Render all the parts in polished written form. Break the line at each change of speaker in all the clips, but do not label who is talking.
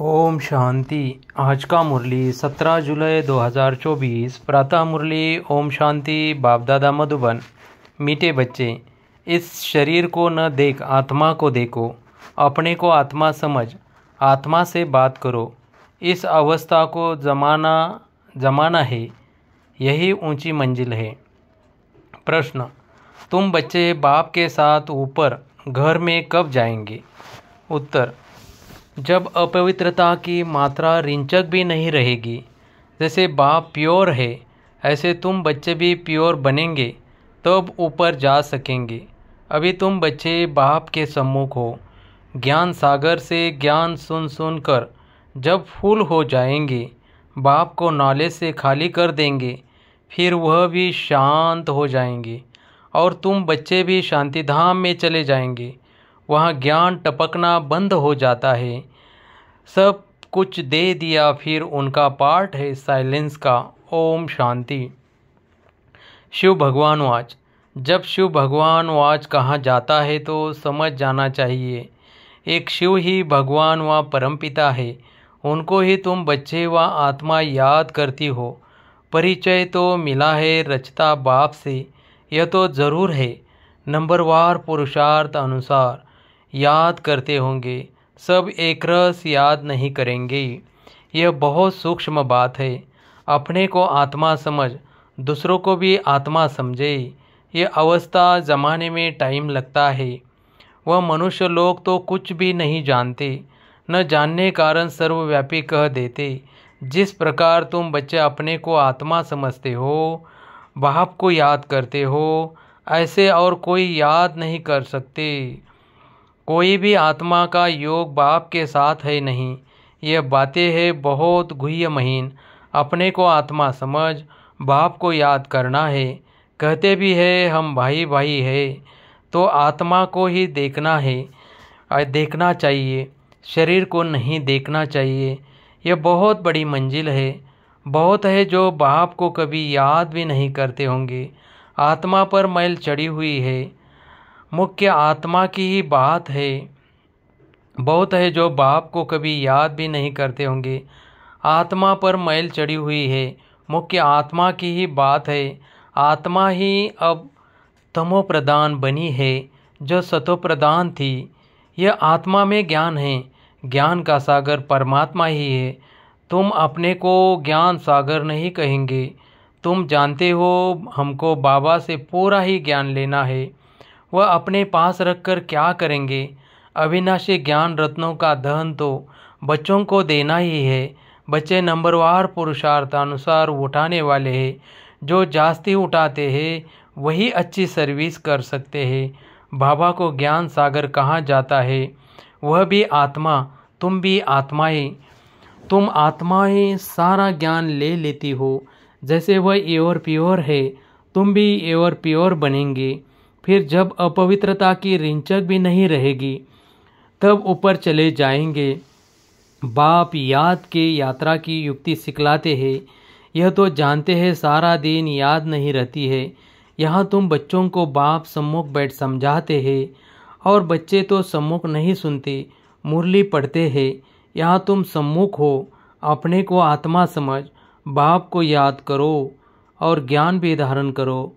ओम शांति। आज का मुरली 17 जुलाई 2024 प्रातः मुरली। ओम शांति। बाप दादा मधुबन। मीठे बच्चे, इस शरीर को न देख आत्मा को देखो, अपने को आत्मा समझ, आत्मा से बात करो। इस अवस्था को जमाना है, यही ऊंची मंजिल है। प्रश्न, तुम बच्चे बाप के साथ ऊपर घर में कब जाएंगे? उत्तर, जब अपवित्रता की मात्रा रिंचक भी नहीं रहेगी। जैसे बाप प्योर है, ऐसे तुम बच्चे भी प्योर बनेंगे, तब ऊपर जा सकेंगे। अभी तुम बच्चे बाप के सम्मुख हो। ज्ञान सागर से ज्ञान सुन सुन कर जब फूल हो जाएंगे, बाप को नॉलेज से खाली कर देंगे, फिर वह भी शांत हो जाएंगे और तुम बच्चे भी शांति धाम में चले जाएंगे। वहाँ ज्ञान टपकना बंद हो जाता है। सब कुछ दे दिया, फिर उनका पार्ट है साइलेंस का। ओम शांति। शिव भगवान वाच। जब शिव भगवान वाच कहा जाता है तो समझ जाना चाहिए, एक शिव ही भगवान व परमपिता है। उनको ही तुम बच्चे व आत्मा याद करती हो। परिचय तो मिला है रचता बाप से, यह तो ज़रूर है। नंबरवार पुरुषार्थ अनुसार याद करते होंगे, सब एक रस याद नहीं करेंगे। यह बहुत सूक्ष्म बात है। अपने को आत्मा समझ, दूसरों को भी आत्मा समझे। यह अवस्था जमाने में टाइम लगता है। वह मनुष्य लोग तो कुछ भी नहीं जानते, न जानने कारण सर्वव्यापी कह देते। जिस प्रकार तुम बच्चे अपने को आत्मा समझते हो, बाप को याद करते हो, ऐसे और कोई याद नहीं कर सकते। कोई भी आत्मा का योग बाप के साथ है नहीं। यह बातें है बहुत गुह्य महीन। अपने को आत्मा समझ, बाप को याद करना है। कहते भी है हम भाई भाई है, तो आत्मा को ही देखना है, देखना चाहिए, शरीर को नहीं देखना चाहिए। यह बहुत बड़ी मंजिल है। बहुत है जो बाप को कभी याद भी नहीं करते होंगे। आत्मा पर मैल चढ़ी हुई है, मुख्य आत्मा की ही बात है। बहुत है जो बाप को कभी याद भी नहीं करते होंगे। आत्मा पर मैल चढ़ी हुई है, मुख्य आत्मा की ही बात है। आत्मा ही अब तमो प्रदान बनी है, जो सतो प्रदान थी। यह आत्मा में ज्ञान है। ज्ञान का सागर परमात्मा ही है। तुम अपने को ज्ञान सागर नहीं कहेंगे। तुम जानते हो हमको बाबा से पूरा ही ज्ञान लेना है। वह अपने पास रखकर क्या करेंगे? अविनाशी ज्ञान रत्नों का दहन तो बच्चों को देना ही है। बच्चे नंबरवार पुरुषार्थानुसार उठाने वाले हैं। जो जास्ती उठाते हैं वही अच्छी सर्विस कर सकते हैं। बाबा को ज्ञान सागर कहा जाता है। वह भी आत्मा, तुम भी आत्मा ही। तुम आत्मा ही सारा ज्ञान ले लेती हो। जैसे वह एवर प्योर है, तुम भी एवर प्योर बनेंगे। फिर जब अपवित्रता की रिंचक भी नहीं रहेगी, तब ऊपर चले जाएंगे। बाप याद के यात्रा की युक्ति सिखलाते हैं। यह तो जानते हैं सारा दिन याद नहीं रहती है। यहाँ तुम बच्चों को बाप सम्मुख बैठ समझाते हैं, और बच्चे तो सम्मुख नहीं सुनते, मुरली पढ़ते हैं। यहाँ तुम सम्मुख हो। अपने को आत्मा समझ, बाप को याद करो और ज्ञान भी धारण करो।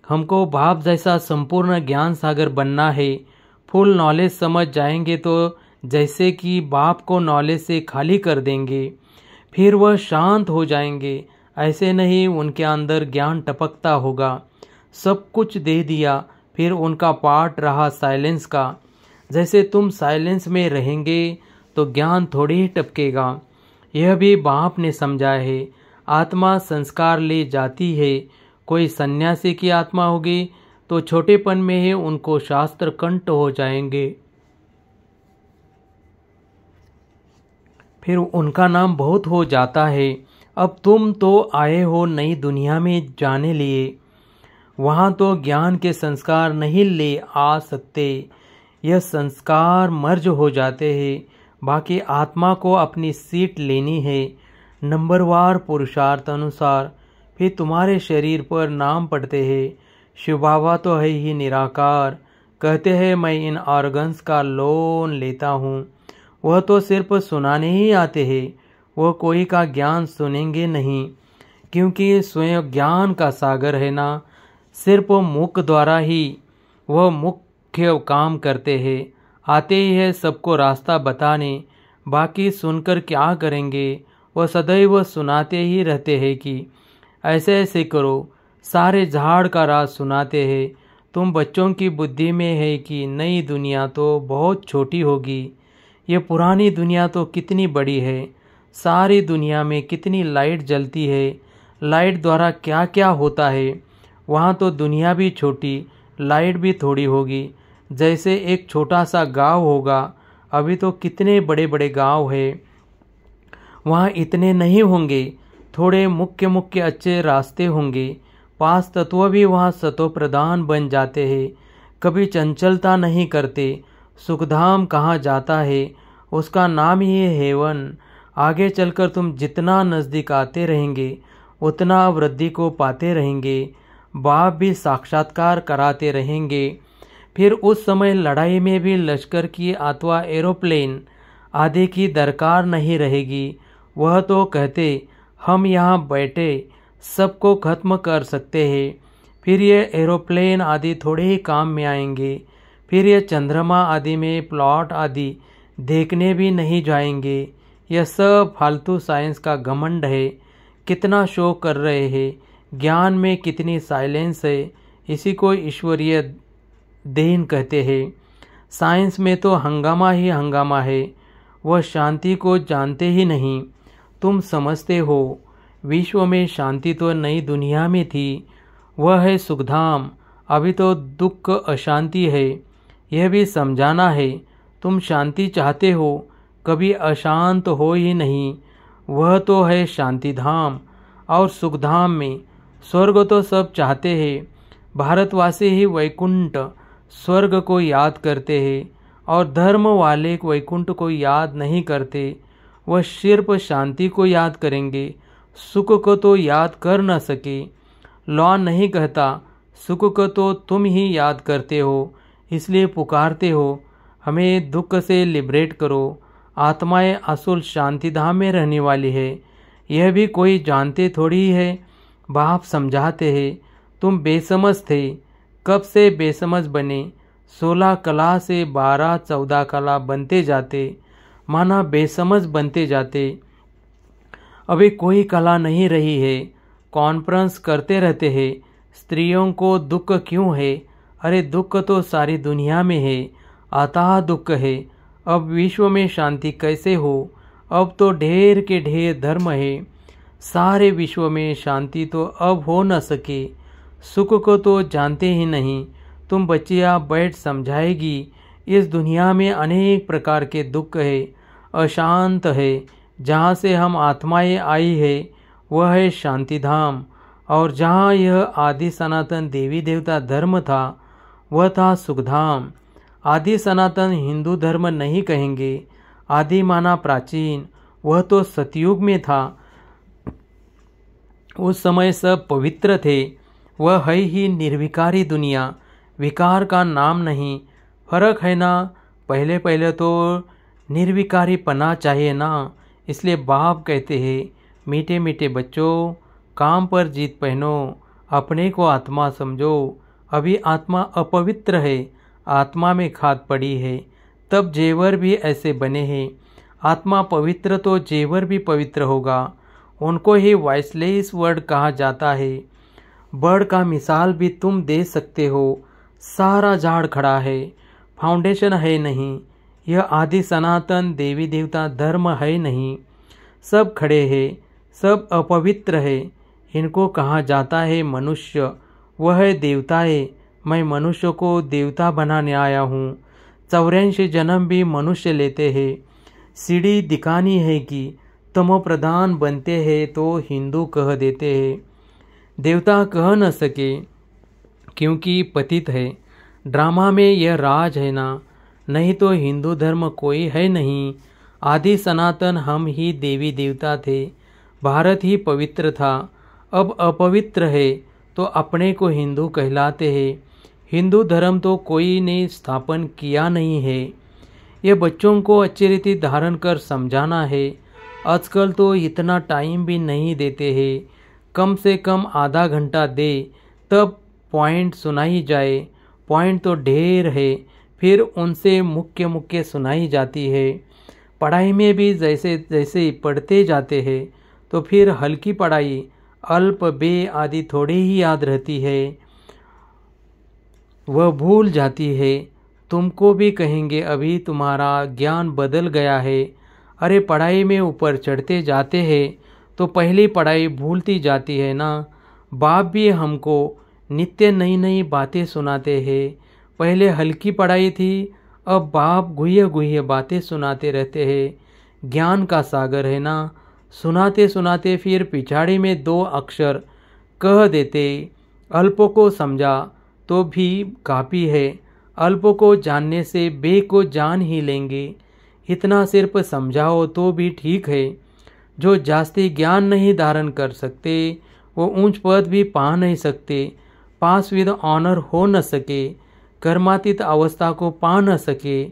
हमको बाप जैसा संपूर्ण ज्ञान सागर बनना है। फुल नॉलेज समझ जाएंगे तो जैसे कि बाप को नॉलेज से खाली कर देंगे, फिर वह शांत हो जाएंगे। ऐसे नहीं, उनके अंदर ज्ञान टपकता होगा। सब कुछ दे दिया, फिर उनका पार्ट रहा साइलेंस का। जैसे तुम साइलेंस में रहेंगे तो ज्ञान थोड़ी ही टपकेगा। यह भी बाप ने समझाया है। आत्मा संस्कार ले जाती है। कोई सन्यासी की आत्मा होगी तो छोटेपन में ही उनको शास्त्र कंठ हो जाएंगे, फिर उनका नाम बहुत हो जाता है। अब तुम तो आए हो नई दुनिया में जाने लिए, वहाँ तो ज्ञान के संस्कार नहीं ले आ सकते। यह संस्कार मर्ज हो जाते हैं। बाकी आत्मा को अपनी सीट लेनी है नंबरवार पुरुषार्थ अनुसार। फिर तुम्हारे शरीर पर नाम पढ़ते हैं। शिव बाबा तो है ही निराकार। कहते हैं मैं इन ऑर्गन्स का लोन लेता हूँ। वह तो सिर्फ सुनाने ही आते हैं, वह कोई का ज्ञान सुनेंगे नहीं, क्योंकि स्वयं ज्ञान का सागर है ना। सिर्फ मुख द्वारा ही वह मुख्य काम करते हैं, आते ही है सबको रास्ता बताने, बाकी सुनकर क्या करेंगे। वह सदैव सुनाते ही रहते हैं कि ऐसे ऐसे करो, सारे झाड़ का राज सुनाते हैं। तुम बच्चों की बुद्धि में है कि नई दुनिया तो बहुत छोटी होगी, ये पुरानी दुनिया तो कितनी बड़ी है। सारी दुनिया में कितनी लाइट जलती है, लाइट द्वारा क्या क्या होता है। वहाँ तो दुनिया भी छोटी, लाइट भी थोड़ी होगी। जैसे एक छोटा सा गांव होगा, अभी तो कितने बड़े बड़े गांव है, वहाँ इतने नहीं होंगे। थोड़े मुख्य मुख्य अच्छे रास्ते होंगे, पांच तत्व भी वहाँ सतो प्रधान बन जाते हैं, कभी चंचलता नहीं करते। सुखधाम कहाँ जाता है, उसका नाम ही है हेवन। आगे चलकर तुम जितना नज़दीक आते रहेंगे, उतना वृद्धि को पाते रहेंगे। बाप भी साक्षात्कार कराते रहेंगे। फिर उस समय लड़ाई में भी लश्कर की अथवा एरोप्लेन आदि की दरकार नहीं रहेगी। वह तो कहते हम यहाँ बैठे सबको खत्म कर सकते हैं। फिर ये एरोप्लेन आदि थोड़े ही काम में आएंगे। फिर ये चंद्रमा आदि में प्लॉट आदि देखने भी नहीं जाएंगे। यह सब फालतू साइंस का घमंड है। कितना शो कर रहे हैं, ज्ञान में कितनी साइलेंस है, इसी को ईश्वरीय देन कहते हैं। साइंस में तो हंगामा ही हंगामा है, वह शांति को जानते ही नहीं। तुम समझते हो विश्व में शांति तो नई दुनिया में थी, वह है सुखधाम। अभी तो दुख अशांति है, यह भी समझाना है। तुम शांति चाहते हो, कभी अशांत हो ही नहीं। वह तो है शांतिधाम। और सुखधाम में स्वर्ग तो सब चाहते हैं। भारतवासी ही वैकुंठ स्वर्ग को याद करते हैं, और धर्म वाले वैकुंठ को याद नहीं करते। वह सिर्फ शांति को याद करेंगे, सुख को तो याद कर न सके। लॉ नहीं कहता सुख को तो तुम ही याद करते हो, इसलिए पुकारते हो हमें दुख से लिबरेट करो। आत्माएं असुल शांतिधाम में रहने वाली है, यह भी कोई जानते थोड़ी है। बाप समझाते हैं तुम बेसमझ थे, कब से बेसमझ बने। 16 कला से 12-14 कला बनते जाते, माना बेसमझ बनते जाते। अभी कोई कला नहीं रही है। कॉन्फ्रेंस करते रहते हैं, स्त्रियों को दुख क्यों है। अरे दुख तो सारी दुनिया में है, अथाह दुख है। अब विश्व में शांति कैसे हो, अब तो ढेर के ढेर धर्म है। सारे विश्व में शांति तो अब हो न सके। सुख को तो जानते ही नहीं। तुम बच्चियाँ बैठ समझाएगी, इस दुनिया में अनेक प्रकार के दुख है, अशांत है। जहाँ से हम आत्माएं आई है वह है शांतिधाम। और जहाँ यह आदि सनातन देवी देवता धर्म था वह था सुखधाम। आदि सनातन हिंदू धर्म नहीं कहेंगे, आदि माना प्राचीन, वह तो सतयुग में था। उस समय सब पवित्र थे। वह है ही निर्विकारी दुनिया, विकार का नाम नहीं। फर्क है ना। पहले पहले तो निर्विकारी पना चाहिए ना। इसलिए बाप कहते हैं मीठे मीठे बच्चों, काम पर जीत पहनो, अपने को आत्मा समझो। अभी आत्मा अपवित्र है, आत्मा में खाद पड़ी है, तब जेवर भी ऐसे बने हैं। आत्मा पवित्र तो जेवर भी पवित्र होगा। उनको ही वॉइसलेस वर्ड कहा जाता है। बर्ड का मिसाल भी तुम दे सकते हो। सारा झाड़ खड़ा है, फाउंडेशन है नहीं। यह आदि सनातन देवी देवता धर्म है नहीं। सब खड़े हैं, सब अपवित्र है। इनको कहा जाता है मनुष्य, वह है देवता है। मैं मनुष्य को देवता बनाने आया हूँ। 84 जन्म भी मनुष्य लेते हैं। सीढ़ी दिखानी है कि तमो प्रधान बनते हैं तो हिंदू कह देते हैं, देवता कह न सके क्योंकि पतित है। ड्रामा में यह राज है ना, नहीं तो हिंदू धर्म कोई है नहीं। आदि सनातन हम ही देवी देवता थे, भारत ही पवित्र था। अब अपवित्र है तो अपने को हिंदू कहलाते हैं। हिंदू धर्म तो कोई ने स्थापन किया नहीं है, ये बच्चों को अच्छी रीति धारण कर समझाना है। आजकल तो इतना टाइम भी नहीं देते हैं, कम से कम आधा घंटा दे तब पॉइंट सुनाई जाए। पॉइंट तो ढेर है, फिर उनसे मुख्य मुख्य सुनाई जाती है। पढ़ाई में भी जैसे जैसे पढ़ते जाते हैं तो फिर हल्की पढ़ाई अल्प बे आदि थोड़ी ही याद रहती है, वह भूल जाती है। तुमको भी कहेंगे अभी तुम्हारा ज्ञान बदल गया है। अरे पढ़ाई में ऊपर चढ़ते जाते हैं तो पहली पढ़ाई भूलती जाती है ना। बाप भी हमको नित्य नई नई बातें सुनाते हैं। पहले हल्की पढ़ाई थी, अब बाप गुह्य गुह्य बातें सुनाते रहते हैं। ज्ञान का सागर है ना। सुनाते सुनाते फिर पिछाड़ी में 2 अक्षर कह देते। अल्प को समझा तो भी काफ़ी है। अल्प को जानने से बे को जान ही लेंगे। इतना सिर्फ समझाओ तो भी ठीक है। जो जास्ती ज्ञान नहीं धारण कर सकते वो ऊंच पद भी पा नहीं सकते। पास विद ऑनर हो न सके, कर्मातीत अवस्था को पा न सके,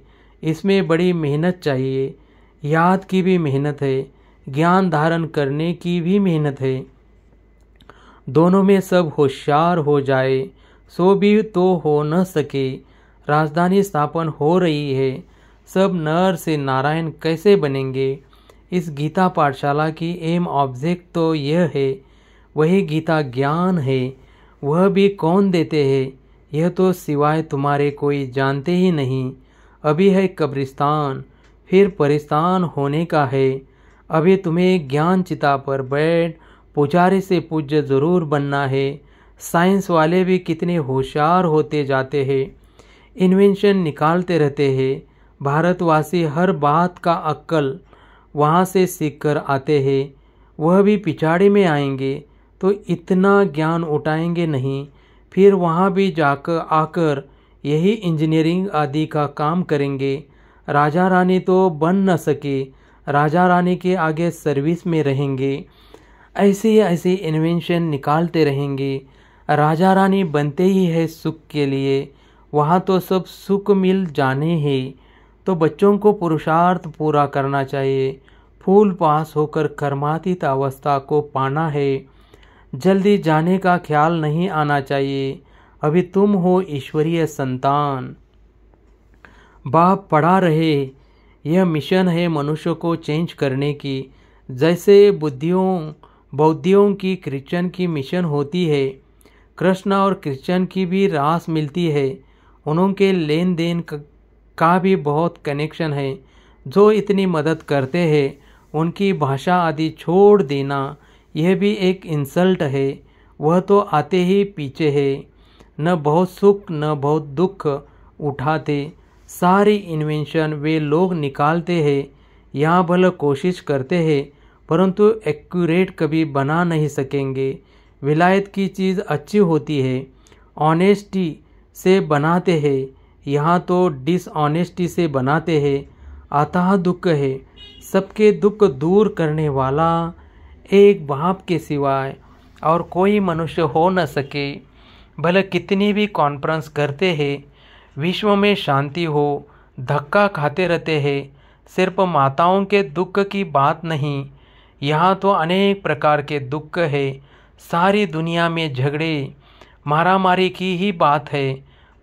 इसमें बड़ी मेहनत चाहिए। याद की भी मेहनत है, ज्ञान धारण करने की भी मेहनत है। दोनों में सब होशियार हो जाए सो भी तो हो न सके। राजधानी स्थापन हो रही है, सब नर से नारायण कैसे बनेंगे। इस गीता पाठशाला की एम ऑब्जेक्ट तो यह है। वही गीता ज्ञान है, वह भी कौन देते हैं यह तो सिवाय तुम्हारे कोई जानते ही नहीं। अभी है कब्रिस्तान, फिर परिस्तान होने का है। अभी तुम्हें ज्ञान चिता पर बैठ पुजारी से पूज्य जरूर बनना है। साइंस वाले भी कितने होशियार होते जाते हैं, इन्वेंशन निकालते रहते हैं। भारतवासी हर बात का अक्कल वहाँ से सीख कर आते हैं। वह भी पिछाड़ी में आएंगे तो इतना ज्ञान उठाएंगे नहीं, फिर वहाँ भी जाकर आकर यही इंजीनियरिंग आदि का काम करेंगे। राजा रानी तो बन न सके, राजा रानी के आगे सर्विस में रहेंगे। ऐसे ऐसे इन्वेंशन निकालते रहेंगे। राजा रानी बनते ही है सुख के लिए, वहाँ तो सब सुख मिल जाने हैं। तो बच्चों को पुरुषार्थ पूरा करना चाहिए। फूल पास होकर कर्मातीत अवस्था को पाना है। जल्दी जाने का ख्याल नहीं आना चाहिए। अभी तुम हो ईश्वरीय संतान। बाप पढ़ा रहे, यह मिशन है मनुष्य को चेंज करने की। जैसे बौद्धियों की क्रिश्चियन की मिशन होती है, कृष्ण और क्रिश्चियन की भी रास मिलती है। उनके लेन देन का भी बहुत कनेक्शन है। जो इतनी मदद करते हैं उनकी भाषा आदि छोड़ देना यह भी एक इंसल्ट है। वह तो आते ही पीछे है, न बहुत सुख न बहुत दुख उठाते। सारी इन्वेंशन वे लोग निकालते हैं, यहाँ भले कोशिश करते हैं परंतु एक्यूरेट कभी बना नहीं सकेंगे। विलायत की चीज़ अच्छी होती है, ऑनेस्टी से बनाते हैं, यहाँ तो डिसऑनेस्टी से बनाते हैं। अतः दुख है। सबके दुख दूर करने वाला एक बाप के सिवाय और कोई मनुष्य हो न सके। भले कितनी भी कॉन्फ्रेंस करते हैं, विश्व में शांति हो, धक्का खाते रहते हैं। सिर्फ माताओं के दुख की बात नहीं, यहाँ तो अनेक प्रकार के दुख है। सारी दुनिया में झगड़े मारामारी की ही बात है।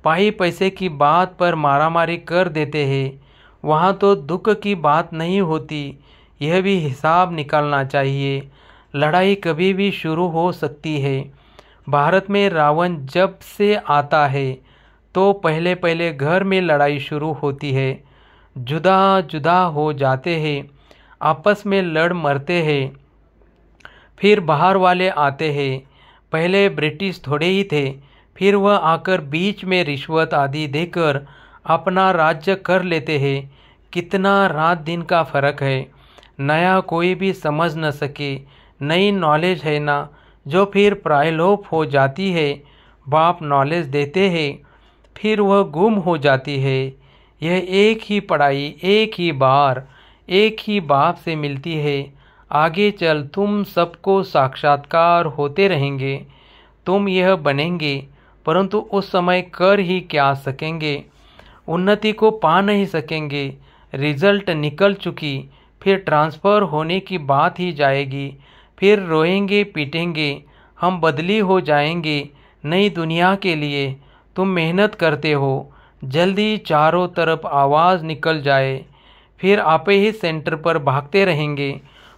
पाई पैसे की बात पर मारामारी कर देते हैं, वहाँ तो दुख की बात नहीं होती। यह भी हिसाब निकालना चाहिए। लड़ाई कभी भी शुरू हो सकती है। भारत में रावण जब से आता है तो पहले पहले घर में लड़ाई शुरू होती है, जुदा जुदा हो जाते हैं, आपस में लड़ मरते हैं। फिर बाहर वाले आते हैं। पहले ब्रिटिश थोड़े ही थे, फिर वह आकर बीच में रिश्वत आदि देकर अपना राज्य कर लेते हैं। कितना रात दिन का फर्क है। नया कोई भी समझ न सके, नई नॉलेज है ना, जो फिर प्रायलोप हो जाती है। बाप नॉलेज देते हैं, फिर वह गुम हो जाती है। यह एक ही पढ़ाई एक ही बार एक ही बाप से मिलती है। आगे चल तुम सबको साक्षात्कार होते रहेंगे। तुम यह बनेंगे, परंतु उस समय कर ही क्या सकेंगे, उन्नति को पा नहीं सकेंगे। रिजल्ट निकल चुकी, फिर ट्रांसफ़र होने की बात ही जाएगी। फिर रोएंगे पीटेंगे, हम बदली हो जाएंगे नई दुनिया के लिए। तुम मेहनत करते हो, जल्दी चारों तरफ आवाज़ निकल जाए, फिर आप ही सेंटर पर भागते रहेंगे।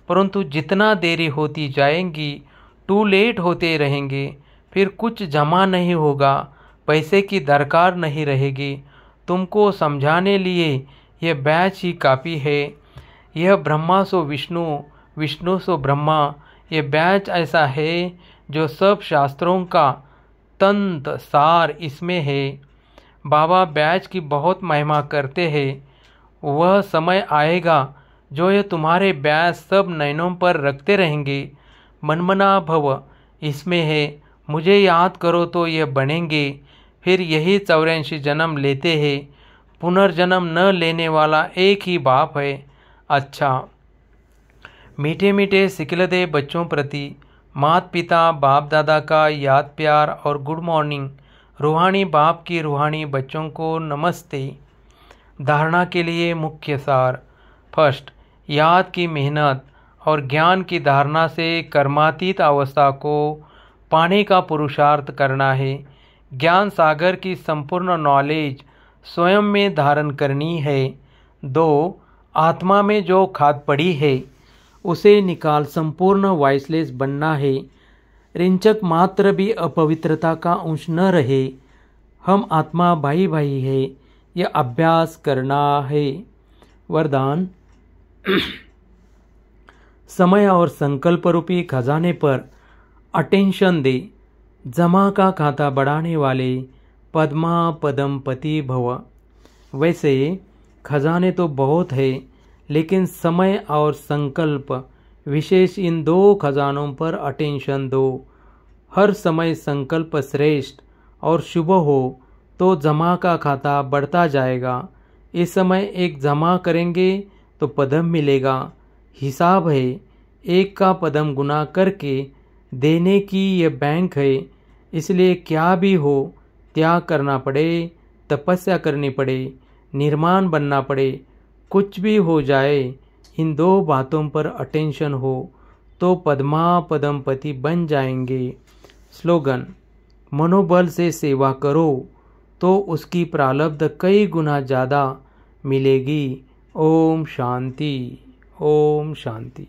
परंतु जितना देरी होती जाएगी, टू लेट होते रहेंगे। फिर कुछ जमा नहीं होगा, पैसे की दरकार नहीं रहेगी। तुमको समझाने लिए यह बैच ही काफ़ी है। यह ब्रह्मा सो विष्णु, विष्णु सो ब्रह्मा। यह बैच ऐसा है जो सब शास्त्रों का तंत सार इसमें है। बाबा बैच की बहुत महिमा करते हैं। वह समय आएगा जो ये तुम्हारे बैच सब नयनों पर रखते रहेंगे। मनमना भव इसमें है, मुझे याद करो तो यह बनेंगे। फिर यही 84 जन्म लेते हैं। पुनर्जन्म न लेने वाला एक ही बाप है। अच्छा, मीठे मीठे सिकलदे बच्चों प्रति माता पिता बाप दादा का याद प्यार और गुड मॉर्निंग। रूहानी बाप की रूहानी बच्चों को नमस्ते। धारणा के लिए मुख्य सार। फर्स्ट, याद की मेहनत और ज्ञान की धारणा से कर्मातीत अवस्था को पाने का पुरुषार्थ करना है। ज्ञान सागर की संपूर्ण नॉलेज स्वयं में धारण करनी है। 2, आत्मा में जो खाद पड़ी है उसे निकाल संपूर्ण वाइसलेस बनना है। रिंचक मात्र भी अपवित्रता का अंश न रहे। हम आत्मा भाई भाई है, यह अभ्यास करना है। वरदान, समय और संकल्प रूपी खजाने पर अटेंशन दे। जमा का खाता बढ़ाने वाले पद्मा पदमपति भव। वैसे खजाने तो बहुत है, लेकिन समय और संकल्प विशेष इन 2 खजानों पर अटेंशन दो। हर समय संकल्प श्रेष्ठ और शुभ हो तो जमा का खाता बढ़ता जाएगा। इस समय एक जमा करेंगे तो पदम मिलेगा। हिसाब है, एक का पदम गुना करके देने की यह बैंक है। इसलिए क्या भी हो त्याग करना पड़े, तपस्या करनी पड़े, निर्माण बनना पड़े, कुछ भी हो जाए, इन 2 बातों पर अटेंशन हो तो पद्मा पदमपति बन जाएंगे। स्लोगन, मनोबल से सेवा करो तो उसकी प्रारब्ध कई गुना ज़्यादा मिलेगी। ओम शांति, ओम शांति।